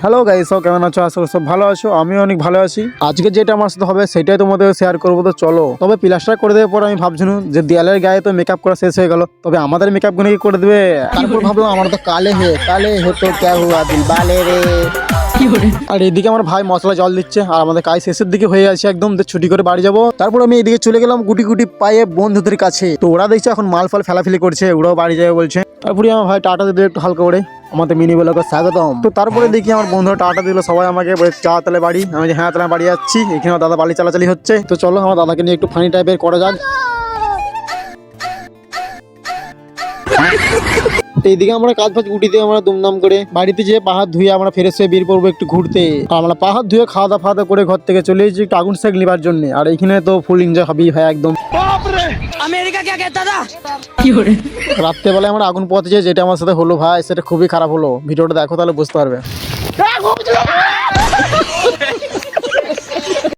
Hello guys, সব কেমন আছো? আশা করি সব ভালো আছো। আমি অনেক ভালো আছি। আজকে যেটা আমার সাথে হবে সেটাই তোমাদের শেয়ার করবো, তো চলো। তবে প্লাস্টার করে দেওয়ার পর আমি ভাবছিলাম যে দেয়ালের গায়ে তো মেকআপ করা শেষ হয়ে গেল, তবে আমাদের মেকআপ গুলো কি করে দেবে। তারপর ভাবলাম আমার তো কালে হে তো ক্যা হুয়া দিল বালে রে। আর এদিকে আমার ভাই মশলা জল দিচ্ছে, আর আমাদের কাজ শেষের দিকে হয়ে আছে একদম, ছুটি করে বাড়ি যাবো। তারপর আমি এদিকে চলে গেলাম গুটি গুটি পায়ে বন্ধুদের কাছে। তো ওরা দেখছে এখন মাল ফাল ফেলাফেলি করছে, ওরাও বাড়ি যাবে বলছে। তারপরে আমার ভাই টাটা দিল একটু হালকা করে, আমাদের মিনি ব্লগে স্বাগতম। তো তারপরে দেখি আমার বন্ধুরা টাটা দিল, সবাই আমাকে বলে চা তাহলে বাড়ি। আমি যে হ্যাঁ তাহলে বাড়ি যাচ্ছি। এখানে দাদা বাড়ি চালাচালি হচ্ছে, তো চলো আমার দাদাকে নিয়ে একটু ফানি টাইপের করা যাক। এইদিকে আমরা কাজ ফাজ গুটিতে আমরা দুমদাম করে বাড়িতে যেয়ে পা হাত ধুয়ে আমরা ফ্রেশ হয়ে বের পড়বো একটু ঘুরতে। আর আমরা পা হাত ধুয়ে খাওয়া দাওয়া করে ঘর থেকে চলে এসেছি একটু আগুন শাক নেবার জন্য। আর এখানে তো ফুল এনজয় হবেই ভাই একদম। अमेरिका क्या कहता था? রাত্রেবেলায় আমরা আগুন পোয়াতে যাই, যেটা আমার সাথে হলো ভাই সেটা খুবই খারাপ হলো। ভিডিওটা দেখো তাহলে বুঝতে পারবে।